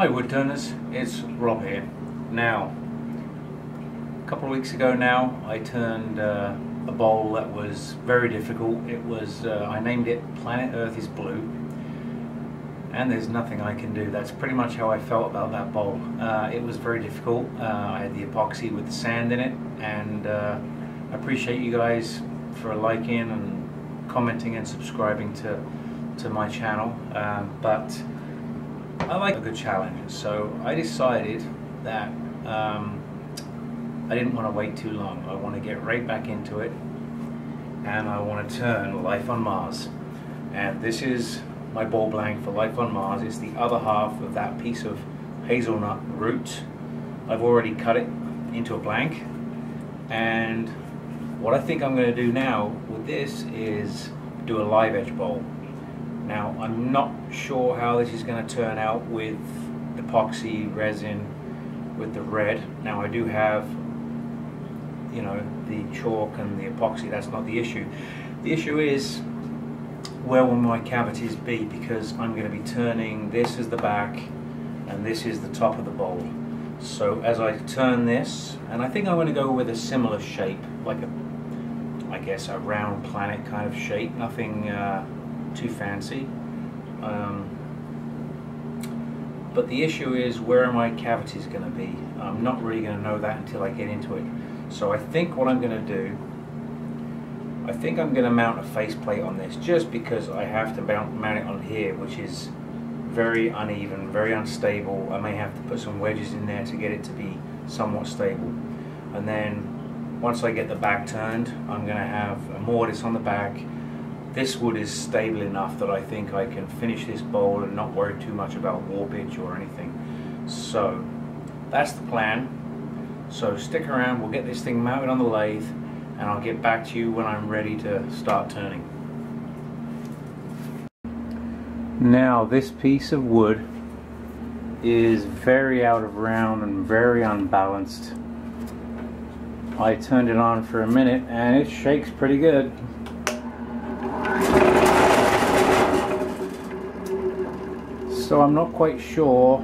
Hi wood turners, it's Rob here. Now, a couple of weeks ago now, I turned a bowl that was very difficult. It was, I named it Planet Earth is Blue, and there's nothing I can do. That's pretty much how I felt about that bowl. It was very difficult. I had the epoxy with the sand in it, and I appreciate you guys for liking and commenting and subscribing to my channel, but I like a good challenge, so I decided that I didn't want to wait too long. I want to get right back into it, and I want to turn Life on Mars. And this is my bowl blank for Life on Mars. It's the other half of that piece of hazelnut root. I've already cut it into a blank, and what I think I'm going to do now with this is do a live edge bowl. Now, I'm not sure how this is going to turn out with epoxy resin with the red. Now, I do have, you know, the chalk and the epoxy. That's not the issue. The issue is, where will my cavities be? Because I'm going to be turning this as the back and this is the top of the bowl. So as I turn this, and I think I'm going to go with a similar shape, like I guess a round planet kind of shape, nothing too fancy, but the issue is, where are my cavities going to be? I'm not really going to know that until I get into it. So I think what I'm going to do, I think I'm going to mount a faceplate on this, just because I have to mount it on here, which is very uneven, very unstable. I may have to put some wedges in there to get it to be somewhat stable, and then once I get the back turned, I'm going to have a mortise on the back. This wood is stable enough that I think I can finish this bowl and not worry too much about warpage or anything. So that's the plan. So stick around, we'll get this thing mounted on the lathe, and I'll get back to you when I'm ready to start turning. Now, this piece of wood is very out of round and very unbalanced. I turned it on for a minute and it shakes pretty good. So I'm not quite sure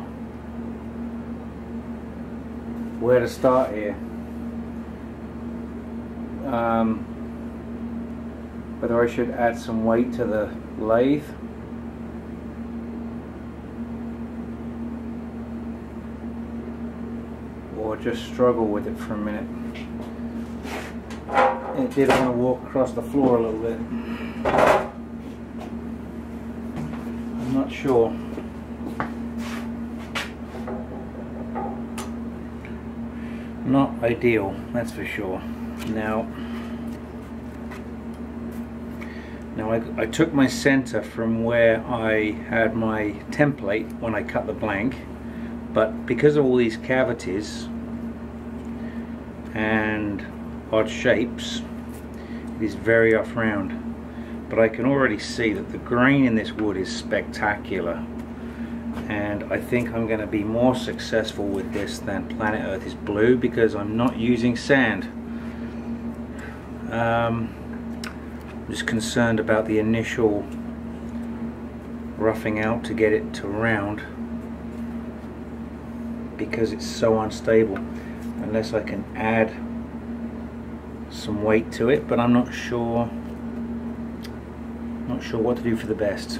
where to start here. Whether I should add some weight to the lathe or just struggle with it for a minute. It did want to walk across the floor a little bit. I'm not sure. Not ideal, that's for sure. Now I took my center from where I had my template when I cut the blank, but because of all these cavities and odd shapes, it is very off round. But I can already see that the grain in this wood is spectacular, and I think I'm going to be more successful with this than Planet Earth is Blue, because I'm not using sand. I'm just concerned about the initial roughing out to get it to round, because it's so unstable, unless I can add some weight to it, but I'm not sure what to do for the best.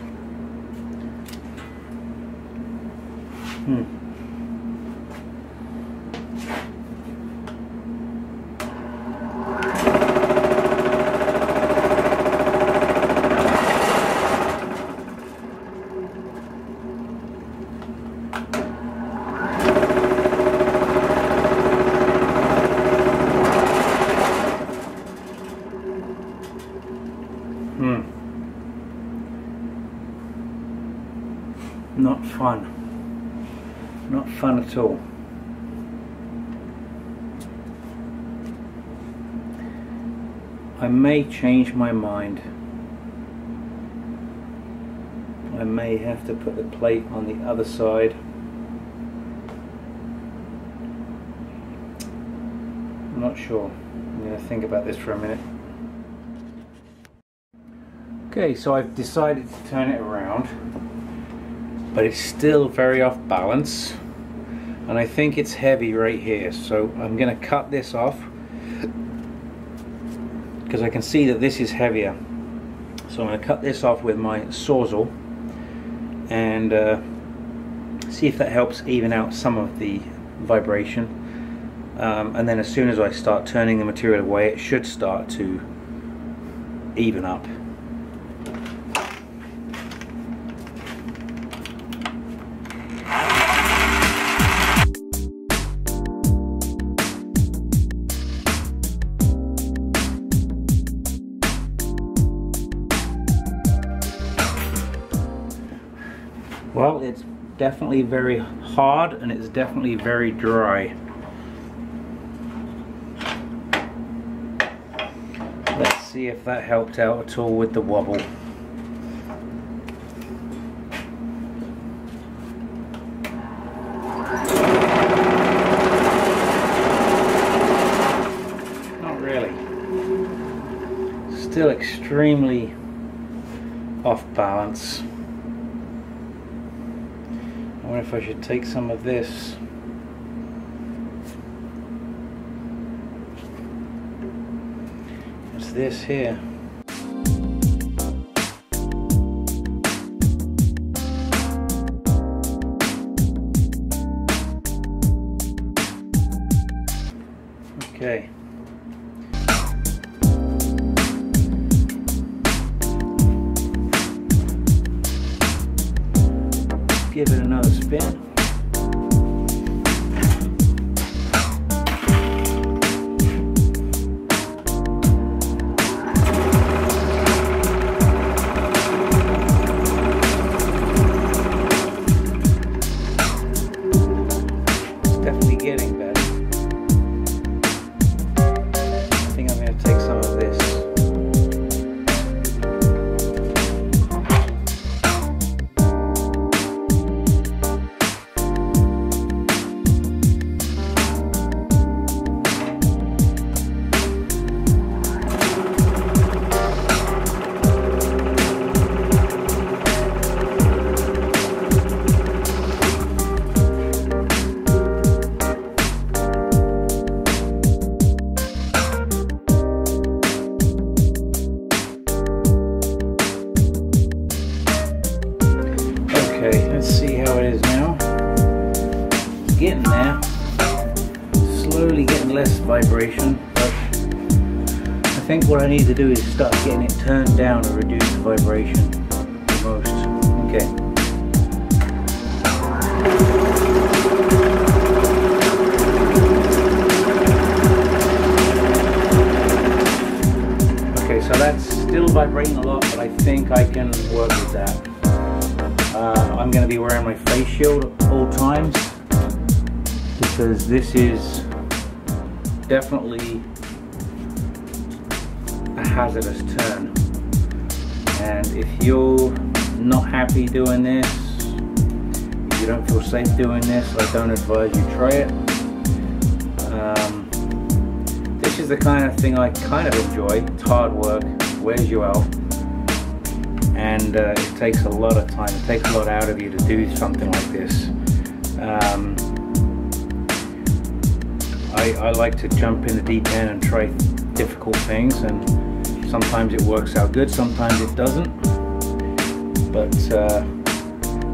Not fun. Not fun at all. I may change my mind. I may have to put the plate on the other side. I'm not sure. I'm going to think about this for a minute. Okay, so I've decided to turn it around. but it's still very off balance, and I think it's heavy right here, so I'm going to cut this off because I can see that this is heavier. So I'm going to cut this off with my Sawzall and see if that helps even out some of the vibration, and then as soon as I start turning the material away, it should start to even up. Well, it's definitely very hard and it's definitely very dry. Let's see if that helped out at all with the wobble. Not really. Still extremely off balance. I wonder if I should take some of this. It's this here. Okay. Give it another spin. It's definitely getting better. I think I'm going to take some of this. Okay, let's see how it is now. Getting there. Slowly getting less vibration, but I think what I need to do is start getting it turned down and reduce the vibration the most. Okay. Okay, so that's still vibrating a lot, but I think I can work with that. I'm going to be wearing my face shield at all times because this is definitely a hazardous turn, and if you're not happy doing this, if you don't feel safe doing this, I don't advise you try it. This is the kind of thing I kind of enjoy. It's hard work, wears you out, and it takes a lot of time. It takes a lot out of you to do something like this. I like to jump in the deep end and try difficult things, and sometimes it works out good, sometimes it doesn't. But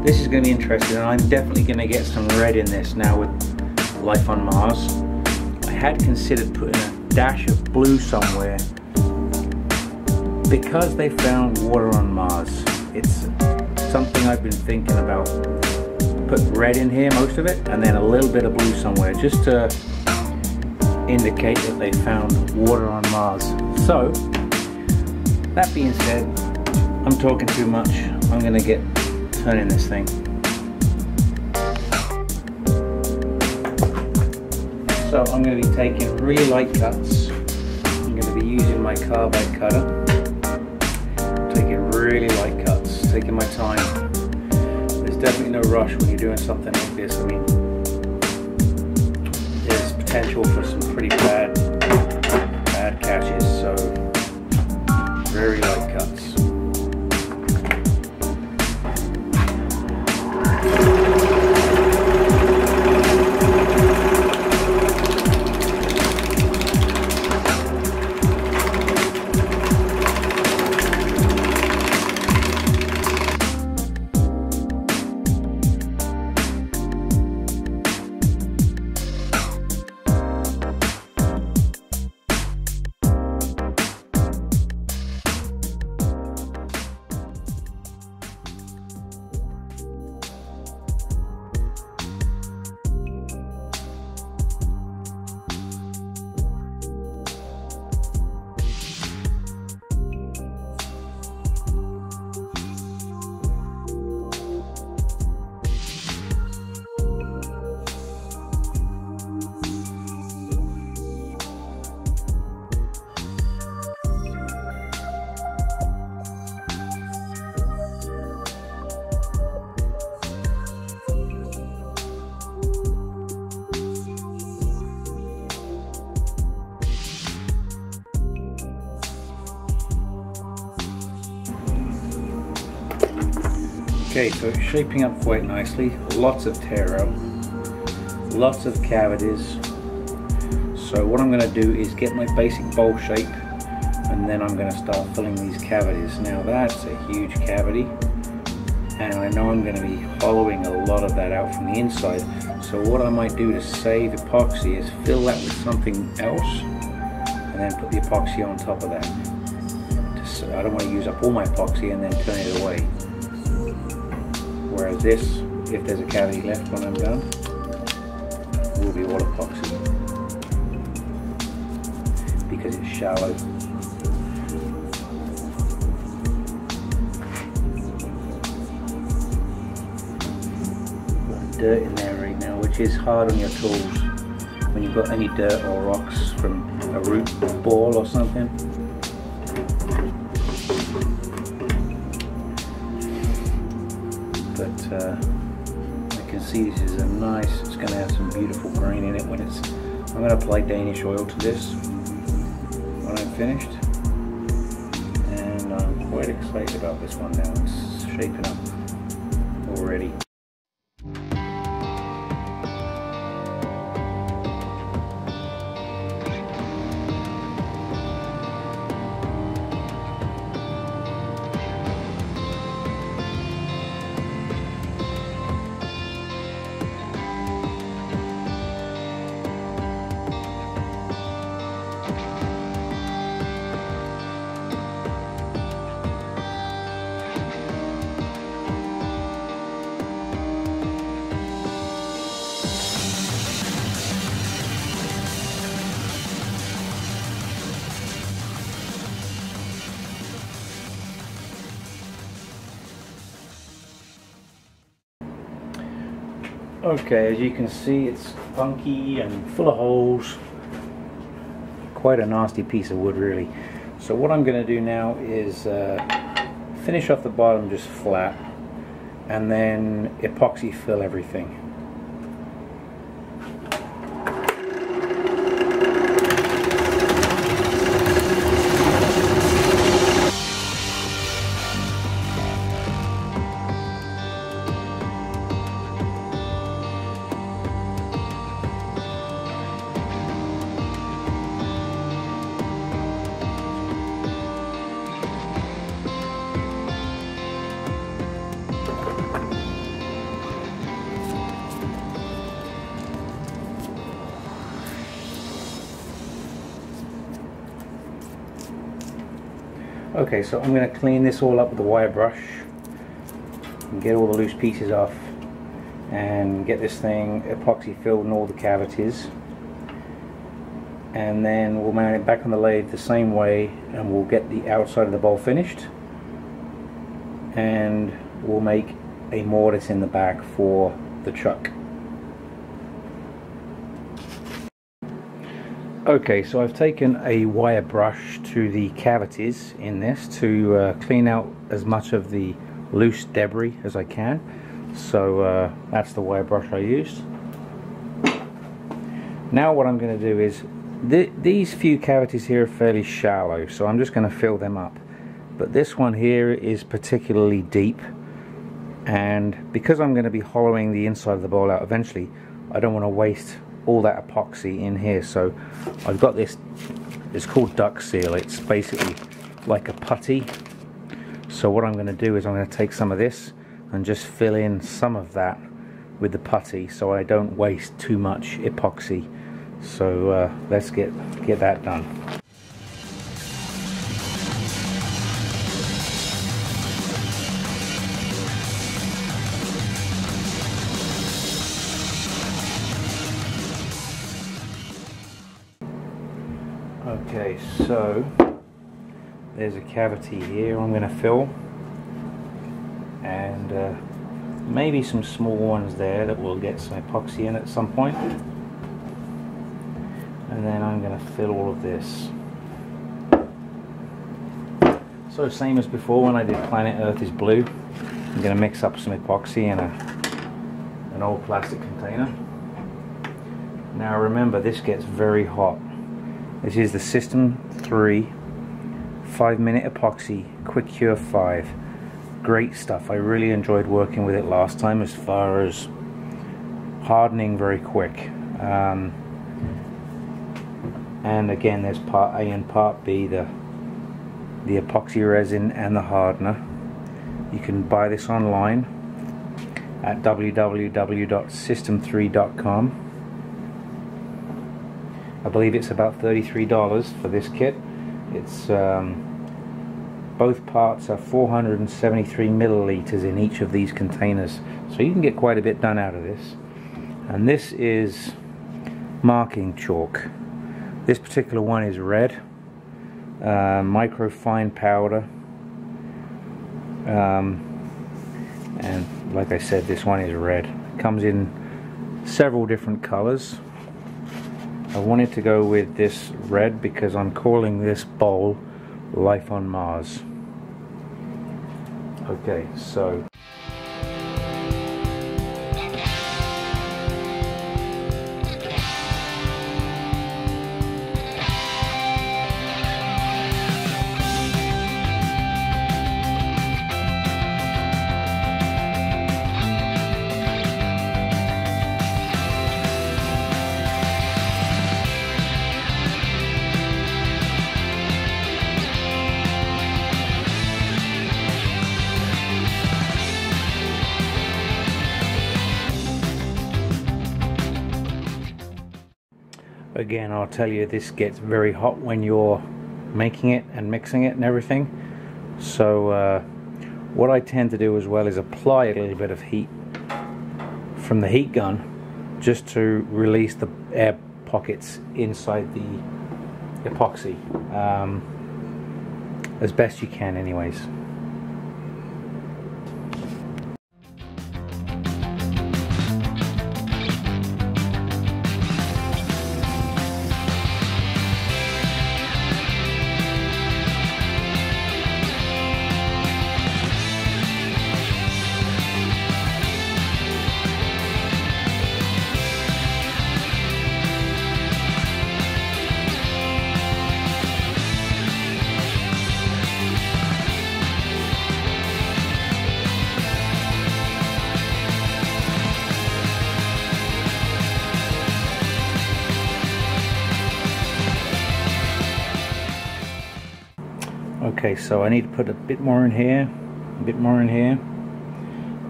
this is going to be interesting, and I'm definitely going to get some red in this now with Life on Mars. I had considered putting a dash of blue somewhere because they found water on Mars. It's something I've been thinking about. Put red in here, most of it, and then a little bit of blue somewhere, just to indicate that they found water on Mars. So, that being said, I'm talking too much. I'm going to get turning this thing. So I'm going to be taking really light cuts. I'm going to be using my carbide cutter. Taking really light cuts, taking my time. There's definitely no rush when you're doing something like this. I mean, there's potential for some pretty bad catches, so very light cuts. Okay, so it's shaping up quite nicely. Lots of tear out, lots of cavities. So what I'm going to do is get my basic bowl shape, and then I'm going to start filling these cavities. Now that's a huge cavity, and I know I'm going to be hollowing a lot of that out from the inside. So what I might do to save epoxy is fill that with something else, and then put the epoxy on top of that. I don't want to use up all my epoxy and then turn it away. Whereas this, if there's a cavity left when I'm done, will be all epoxy because it's shallow. Got dirt in there right now, which is hard on your tools when you've got any dirt or rocks from a root ball or something. But I can see this is a nice, it's going to have some beautiful grain in it when it's, I'm going to apply Danish oil to this when I'm finished, and I'm quite excited about this one now. It's shaping up already. Okay, as you can see, it's funky and full of holes. Quite a nasty piece of wood, really. So what I'm going to do now is finish off the bottom just flat, and then epoxy fill everything. Okay, so I'm going to clean this all up with a wire brush and get all the loose pieces off and get this thing epoxy filled in all the cavities, and then we'll mount it back on the lathe the same way, and we'll get the outside of the bowl finished, and we'll make a mortise in the back for the chuck. Okay, so I've taken a wire brush to the cavities in this to clean out as much of the loose debris as I can. So that's the wire brush I used. Now what I'm going to do is, these few cavities here are fairly shallow, so I'm just going to fill them up. But this one here is particularly deep, and because I'm going to be hollowing the inside of the bowl out eventually, I don't want to waste all that epoxy in here. So I've got this, it's called duck seal. It's basically like a putty. So what I'm going to do is I'm going to take some of this and just fill in some of that with the putty so I don't waste too much epoxy. So let's get that done. Okay, so there's a cavity here I'm going to fill, and maybe some small ones there that will get some epoxy in at some point. And then I'm going to fill all of this. So same as before when I did Planet Earth is Blue, I'm going to mix up some epoxy in an old plastic container. Now remember, this gets very hot. This is the System 3 5-minute epoxy quick cure 5. great stuff. I really enjoyed working with it last time as far as hardening very quick. And again, there's part A and part B, the epoxy resin and the hardener. You can buy this online at www.system3.com. I believe it's about $33 for this kit. It's both parts are 473 milliliters in each of these containers, so you can get quite a bit done out of this. And this is marking chalk. This particular one is red, microfine powder, and like I said, this one is red. It comes in several different colors. I wanted to go with this red because I'm calling this bowl Life on Mars. Okay, so again, I'll tell you, this gets very hot when you're making it and mixing it and everything. So what I tend to do as well is apply a little bit of heat from the heat gun just to release the air pockets inside the epoxy as best you can anyways. Okay, so I need to put a bit more in here, a bit more in here,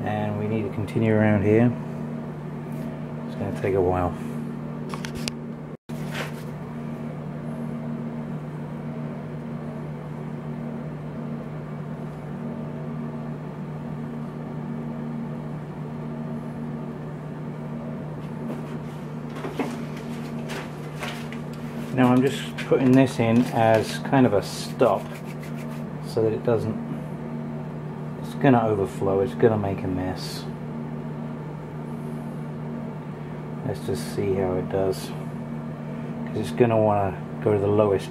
and we need to continue around here. It's going to take a while. Now I'm just putting this in as kind of a stop, so that it doesn't, it's going to overflow, it's going to make a mess. Let's just see how it does, because it's going to want to go to the lowest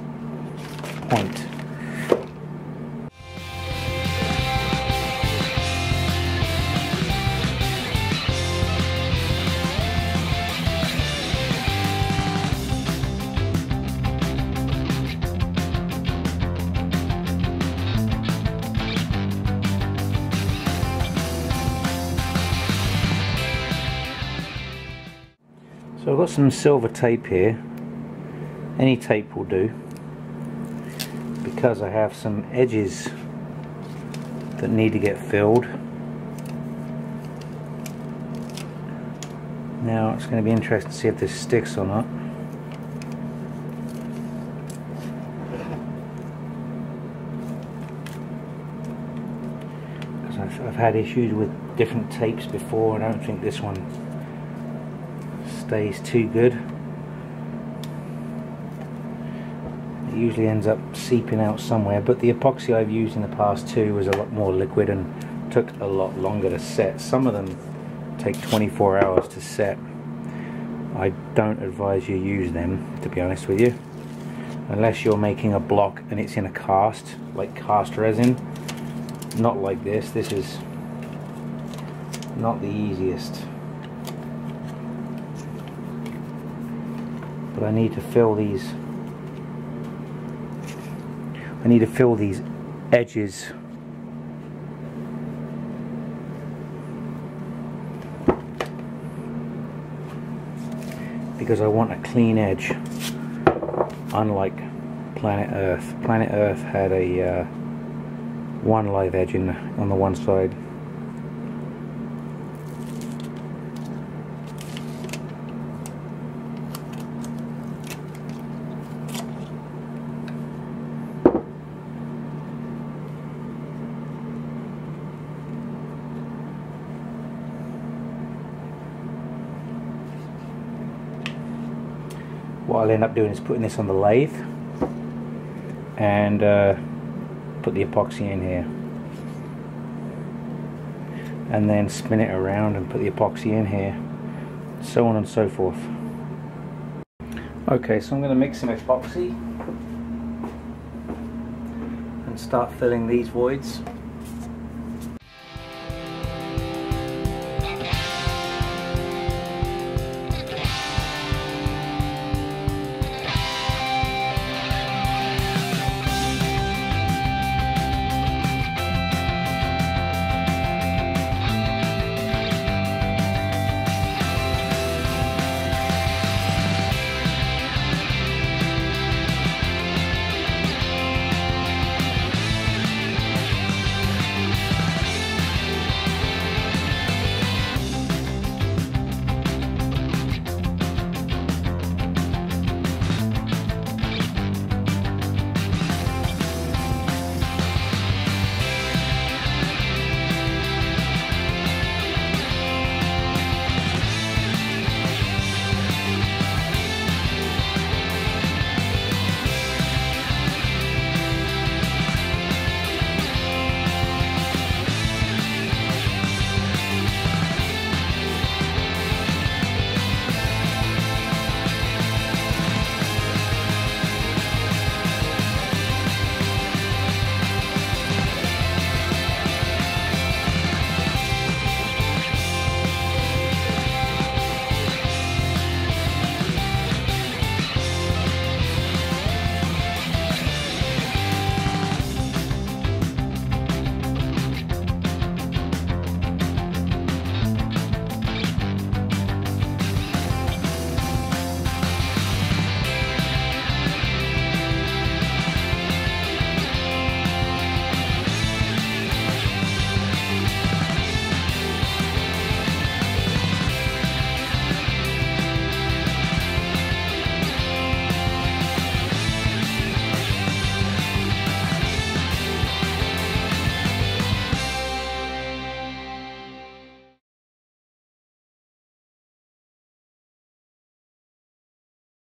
point. So I've got some silver tape here. Any tape will do, because I have some edges that need to get filled. Now it's going to be interesting to see if this sticks or not. Because I've had issues with different tapes before, and I don't think this one stays too good. It usually ends up seeping out somewhere, but the epoxy I've used in the past too was a lot more liquid and took a lot longer to set. Some of them take 24 hours to set. I don't advise you use them, to be honest with you, unless you're making a block and it's in a cast, like cast resin. Not like this. This is not the easiest. But I need to fill these. I need to fill these edges because I want a clean edge, unlike Planet Earth. Planet Earth had a one live edge on the one side. What I'll end up doing is putting this on the lathe and put the epoxy in here, and then spin it around and put the epoxy in here, so on and so forth. Okay, so I'm going to mix some epoxy and start filling these voids.